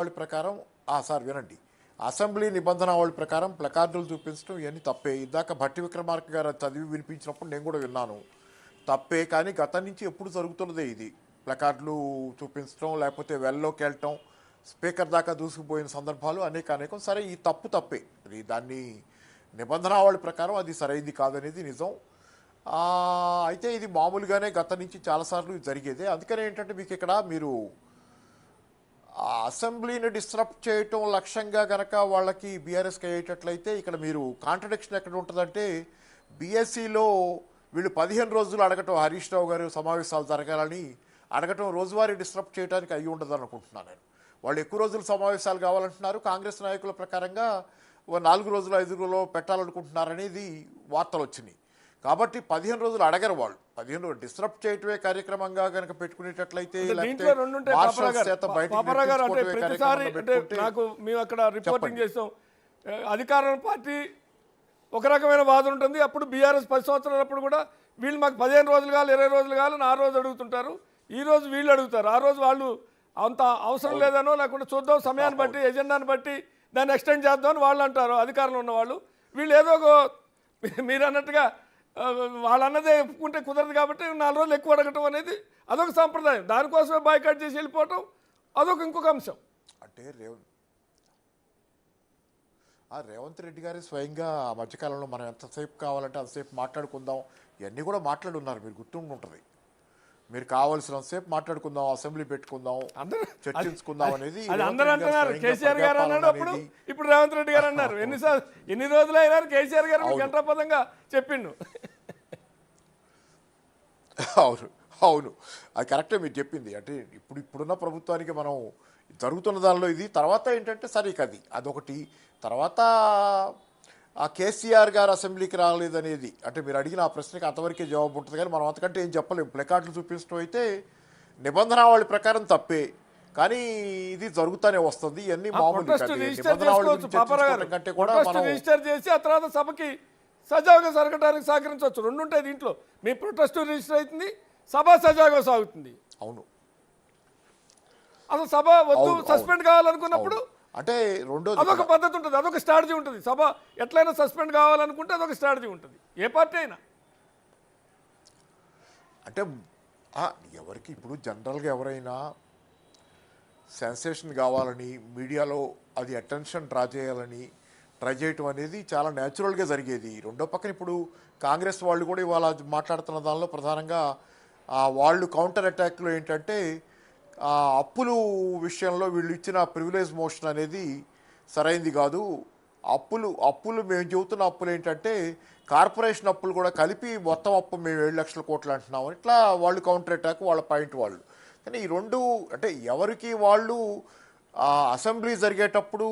నిబంధనావళి ప్రకారం సార్ వినండి. అసెంబ్లీ నిబంధనావళి ప్రకారం ప్లకార్డులు చూపించడం ఇవన్నీ తప్పే. ఇందాక భట్టి విక్రమార్క గారు చదివి వినిపించినప్పుడు నేను కూడా విన్నాను. తప్పే, కానీ గతం నుంచి ఎప్పుడు జరుగుతున్నదే ఇది. ప్లకార్డులు చూపించడం, లేకపోతే వెల్లోకి వెళ్ళటం, స్పీకర్ దాకా దూసుకుపోయిన సందర్భాలు అనేకం. సరే, ఈ తప్పే. అది దాన్ని నిబంధనావళి ప్రకారం అది సరైంది కాదనేది నిజం. అయితే ఇది మామూలుగానే గతం నుంచి చాలాసార్లు జరిగేదే. అందుకని ఏంటంటే మీకు ఇక్కడ మీరు అసెంబ్లీని డిస్టర్బ్ చేయటం లక్ష్యంగా గనక వాళ్ళకి బీఆర్ఎస్కి అయ్యేటట్లయితే ఇక్కడ మీరు కాంట్రడిక్షన్ ఎక్కడ ఉంటుందంటే, బీఎస్సీలో వీళ్ళు 15 రోజులు అడగటం, హరీష్ రావు గారు సమావేశాలు జరగాలని అడగటం రోజువారీ డిస్టర్బ్ చేయడానికి అయ్యి ఉండదు అనుకుంటున్నాను నేను. వాళ్ళు ఎక్కువ రోజులు సమావేశాలు కావాలంటున్నారు. కాంగ్రెస్ నాయకుల ప్రకారంగా 4 రోజులు 5 రోజుల్లో పెట్టాలనుకుంటున్నారనేది వార్తలు వచ్చినాయి. కాబట్టి 15 రోజులు అడగరు వాళ్ళు. 15 రోజులు డిస్టర్బ్ చేయటమే కార్యక్రమంగా కనుక పెట్టుకునేటట్లయితే నాకు మేము అక్కడ రిపోర్టింగ్ చేస్తాం. అధికార పార్టీ ఒక రకమైన వాదన ఉంటుంది. అప్పుడు బీఆర్ఎస్ 10 సంవత్సరాలప్పుడు కూడా వీళ్ళు మాకు 15 రోజులు కావాలి, 20 రోజులు కావాలని ఆ రోజు అడుగుతుంటారు. ఈ రోజు వీళ్ళు అడుగుతారు. ఆ రోజు వాళ్ళు అంత అవసరం లేదనో, లేకుంటే చూద్దాం సమయాన్ని బట్టి, ఎజెండాని బట్టి దాన్ని ఎక్స్టెండ్ చేద్దామని వాళ్ళు అంటారు అధికారంలో ఉన్నవాళ్ళు. వీళ్ళు ఏదో మీరు అన్నట్టుగా వాళ్ళు అన్నదే ఒప్పుకుంటే కుదరదు కాబట్టి 4 రోజులు ఎక్కువ అడగటం అనేది అదొక సాంప్రదాయం. దానికోసమే బాయ్కాట్ చేసి వెళ్ళిపోవటం అదొక ఇంకొక అంశం. అంటే రేవంత్ రెడ్డి గారి స్వయంగా ఆ మధ్యకాలంలో మనం ఎంతసేపు కావాలంటే అంతసేపు మాట్లాడుకుందాం ఇవన్నీ కూడా మాట్లాడున్నారు. మీరు గుర్తుంటుంది. మీరు కావాల్సినంతసేపు మాట్లాడుకుందాం, అసెంబ్లీ పెట్టుకుందాం, చర్చించుకుందాం అనేది అందరూ అంటున్నారు. కేసీఆర్ గారు అన్నాడు అప్పుడు, ఇప్పుడు రేవంత్ రెడ్డి గారు అన్నారు. ఎన్ని రోజులు అయినా కేసీఆర్ గారు గంటాపదంగా చెప్పిండు. అవును, అది కరెక్టే మీరు చెప్పింది. అంటే ఇప్పుడున్న ప్రభుత్వానికి మనం జరుగుతున్న దానిలో ఇది. తర్వాత ఏంటంటే సరే అదొకటి. తర్వాత ఆ కేసీఆర్ గారు అసెంబ్లీకి రాలేదనేది, అంటే మీరు అడిగిన ఆ ప్రశ్నకి అంతవరకే జవాబు ఉంటుంది. కానీ మనం అంతకంటే ఏం చెప్పలేము. ప్లకార్డులు చూపించడం అయితే నిబంధనావళి ప్రకారం తప్పే, కానీ ఇది జరుగుతూనే వస్తుంది. ఇవన్నీ మామూలు కంటే కూడా రిజిస్టర్ చేసి ఆ తర్వాత సభకి సజావుగా జరగడానికి సహకరించవచ్చు. 2 ఉంటాయి దీంట్లో. మీ ప్రొటెస్ట్ రిజిస్టర్ అవుతుంది, సభ సజావుగా సాగుతుంది. అవును, అసలు సభ వద్దు సస్పెండ్ కావాలనుకున్నప్పుడు అంటే అదొక పద్ధతి ఉంటుంది, అదొక స్ట్రాటజీ ఉంటుంది. సభ ఎట్లయినా సస్పెండ్ కావాలనుకుంటే అదొక స్ట్రాటజీ ఉంటుంది, ఏ పార్టీ అయినా. అంటే ఎవరికి ఇప్పుడు జనరల్గా ఎవరైనా సెన్సేషన్ కావాలని, మీడియాలో అది అటెన్షన్ డ్రా చేయాలని ట్రై చేయటం అనేది చాలా న్యాచురల్గా జరిగేది. రెండో పక్కన ఇప్పుడు కాంగ్రెస్ వాళ్ళు కూడా ఇవాళ మాట్లాడుతున్న దానిలో ప్రధానంగా వాళ్ళు కౌంటర్ అటాక్లో ఏంటంటే, అప్పులు విషయంలో వీళ్ళు ఇచ్చిన ప్రివిలేజ్ మోషన్ అనేది సరైంది కాదు. అప్పులు మేము చెబుతున్న అప్పులు ఏంటంటే కార్పొరేషన్ అప్పులు కూడా కలిపి మొత్తం అప్పు మేము 7 లక్షల కోట్లు అంటున్నాం. ఇట్లా వాళ్ళు కౌంటర్ అటాక్, వాళ్ళ పాయింట్ వాళ్ళు. కానీ ఈ రెండు అంటే ఎవరికి వాళ్ళు అసెంబ్లీ జరిగేటప్పుడు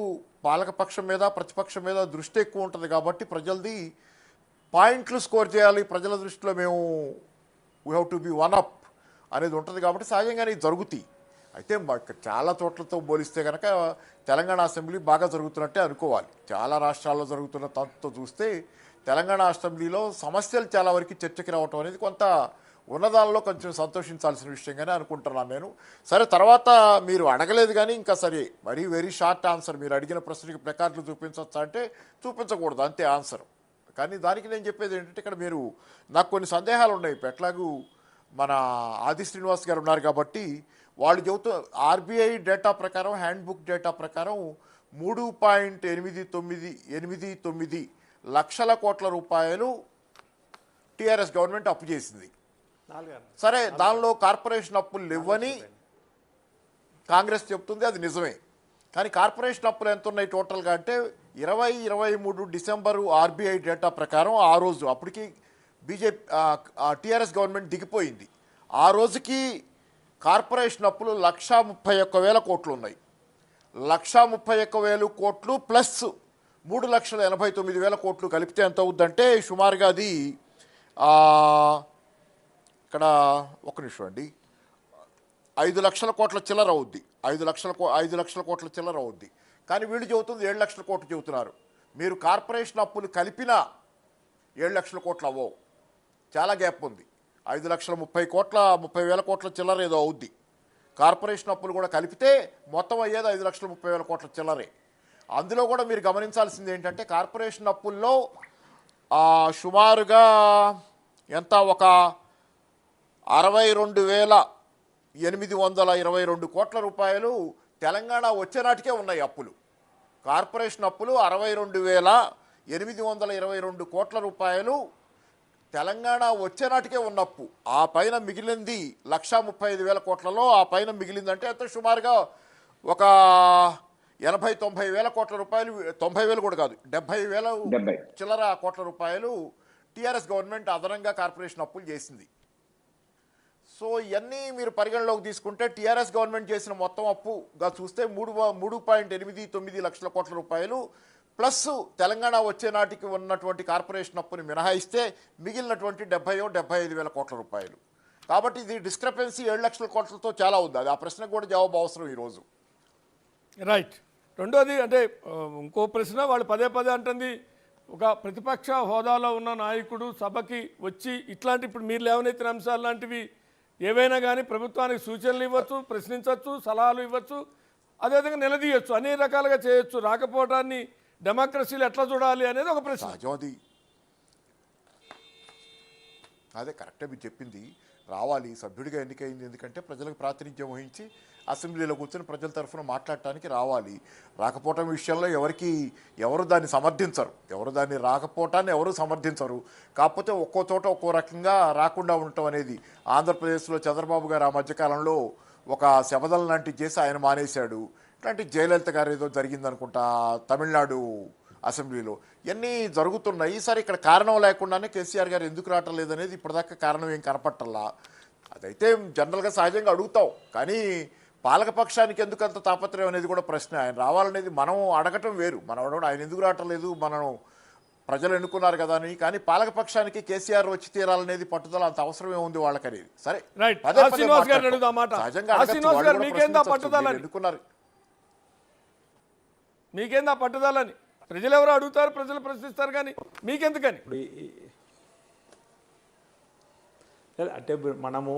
పాలకపక్షం మీద ప్రతిపక్షం మీద దృష్టి ఎక్కువ ఉంటుంది కాబట్టి ప్రజలది పాయింట్లు స్కోర్ చేయాలి, ప్రజల దృష్టిలో మేము we have to be one up అనేది ఉంటుంది కాబట్టి సహజంగానే జరుగుతాయి. అయితే చాలా చోట్లతో పోలిస్తే కనుక తెలంగాణ అసెంబ్లీ బాగా జరుగుతున్నట్టే అనుకోవాలి. చాలా రాష్ట్రాల్లో జరుగుతున్న తంతుతో చూస్తే తెలంగాణ అసెంబ్లీలో సమస్యలు చాలా వరకు చర్చకి రావటం అనేది కొంత ఉన్నదానిలో కొంచెం సంతోషించాల్సిన విషయంగానే అనుకుంటున్నాను నేను. సరే, తర్వాత మీరు అడగలేదు కానీ ఇంకా సరే, వెరీ షార్ట్ ఆన్సర్. మీరు అడిగిన ప్రశ్నకి ప్లకార్డులు చూపించవచ్చా అంటే చూపించకూడదు, అంతే ఆన్సర్. కానీ దానికి నేను చెప్పేది ఏంటంటే, ఇక్కడ మీరు నాకు కొన్ని సందేహాలు ఉన్నాయి. ఎట్లాగూ మన ఆది శ్రీనివాస్ గారు ఉన్నారు కాబట్టి వాళ్ళు చెబుతూ ఆర్బీఐ డేటా ప్రకారం, హ్యాండ్బుక్ డేటా ప్రకారం 3.89 లక్షల కోట్ల రూపాయలు టీఆర్ఎస్ గవర్నమెంట్ అప్పు చేసింది. సరే, దానిలో కార్పొరేషన్ అప్పులు లేవని కాంగ్రెస్ చెప్తుంది, అది నిజమే. కానీ కార్పొరేషన్ అప్పులు ఎంత ఉన్నాయి టోటల్గా అంటే 2023 డిసెంబరు ఆర్బీఐ డేటా ప్రకారం ఆ రోజు అప్పటికి టీఆర్ఎస్ గవర్నమెంట్ దిగిపోయింది. ఆ రోజుకి కార్పొరేషన్ అప్పులు 131,000 కోట్లు ఉన్నాయి. 131,000 కోట్లు ప్లస్ 3,89,000 కోట్లు కలిపితే ఎంత అవుద్దంటే సుమారుగా అది ఇక్కడ ఒక నిమిషం అండి, 5 లక్షల కోట్ల చిల్లర అవుద్ది. 5 లక్షల కోట్ల చిల్లర అవుద్ది. కానీ వీళ్ళు చెబుతుంది 7 లక్షల కోట్లు చెబుతున్నారు. మీరు కార్పొరేషన్ అప్పులు కలిపినా 7 లక్షల కోట్లు అవ్వవు, చాలా గ్యాప్ ఉంది. 5,30,30,000 కోట్ల చిల్లర ఏదో అవుద్ది. కార్పొరేషన్ అప్పులు కూడా కలిపితే మొత్తం అయ్యేది 5,30,000 కోట్ల చిల్లరే. అందులో కూడా మీరు గమనించాల్సింది ఏంటంటే కార్పొరేషన్ అప్పుల్లో సుమారుగా ఎంత ఒక 62,822 కోట్ల రూపాయలు తెలంగాణ వచ్చే నాటికే ఉన్నాయి అప్పులు. కార్పొరేషన్ అప్పులు 62,822 కోట్ల రూపాయలు తెలంగాణ వచ్చే నాటికే ఉన్న అప్పు. ఆ పైన మిగిలింది 1,35,000 కోట్లలో. ఆ పైన మిగిలిందంటే అంత సుమారుగా ఒక 80,000-90,000 కోట్ల రూపాయలు, 90,000 కూడా కాదు, 70,000 చిల్లర కోట్ల రూపాయలు టీఆర్ఎస్ గవర్నమెంట్ అదనంగా కార్పొరేషన్ అప్పులు చేసింది. సో ఇవన్నీ మీరు పరిగణలోకి తీసుకుంటే టీఆర్ఎస్ గవర్నమెంట్ చేసిన మొత్తం అప్పుగా చూస్తే 3.89 లక్షల కోట్ల రూపాయలు ప్లస్ తెలంగాణ వచ్చే నాటికి ఉన్నటువంటి కార్పొరేషన్ అప్పుని మినహాయిస్తే మిగిలినటువంటి 70,000-75,000 కోట్ల రూపాయలు. కాబట్టి ఇది డిస్క్రపెన్సీ 7 లక్షల కోట్లతో చాలా ఉంది. అది ఆ ప్రశ్నకు కూడా జవాబు అవసరం ఈరోజు. రైట్. రెండోది అంటే ఇంకో ప్రశ్న వాళ్ళు పదే అంటుంది, ఒక ప్రతిపక్ష హోదాలో ఉన్న నాయకుడు సభకి వచ్చి ఇట్లాంటి ఇప్పుడు మీరు లేవనెత్తిన అంశాలు లాంటివి ఏవైనా కానీ ప్రభుత్వానికి సూచనలు ఇవ్వచ్చు, ప్రశ్నించవచ్చు, సలహాలు ఇవ్వచ్చు, అదేవిధంగా నిలదీయచ్చు, అన్ని రకాలుగా చేయొచ్చు. రాకపోవటాన్ని డెమోక్రసీలు ఎట్లా చూడాలి అనేది ఒక ప్రశ్న. సహజం. అదే కరెక్టే మీరు చెప్పింది. రావాలి, సభ్యుడిగా ఎన్నికైంది ఎందుకంటే ప్రజలకు ప్రాతినిధ్యం వహించి అసెంబ్లీలో కూర్చొని ప్రజల తరఫున మాట్లాడటానికి రావాలి. రాకపోవటం విషయంలో ఎవరు దాన్ని సమర్థించరు, ఎవరు దాన్ని రాకపోవటాన్ని ఎవరు సమర్థించరు. కాకపోతే ఒక్కో చోట ఒక్కో రకంగా రాకుండా ఉండటం అనేది, ఆంధ్రప్రదేశ్లో చంద్రబాబు గారు ఆ మధ్యకాలంలో ఒక శబదం లాంటివి చేసి ఆయన మానేశాడు. ఇట్లాంటి జయలలిత గారు ఏదో జరిగిందనుకుంటా తమిళనాడు అసెంబ్లీలో. ఇవన్నీ జరుగుతున్నాయి. ఈసారి ఇక్కడ కారణం లేకుండానే కేసీఆర్ గారు ఎందుకు రావటం లేదనేది ఇప్పటిదాకా కారణం ఏం కనపట్టల్లా. అదైతే జనరల్గా సహజంగా అడుగుతాం, కానీ పాలకపక్షానికి ఎందుకు అంత తాపత్రయం అనేది కూడా ప్రశ్న. ఆయన రావాలనేది మనం అడగటం వేరు, మనం అడగడం ఆయన ఎందుకు రావటం లేదు, మనం ప్రజలు ఎన్నుకున్నారు కదా అని. కానీ పాలకపక్షానికి కేసీఆర్ వచ్చి తీరాలనేది పట్టుదల అంత అవసరం ఏముంది వాళ్ళకనేది. సరే ఎన్నుకున్నారు, మీకేందా పట్టుదలని ప్రజలు ఎవరు అడుగుతారు, ప్రజలు ప్రశ్నిస్తారు, కానీ మీకెందుకని? అంటే మనము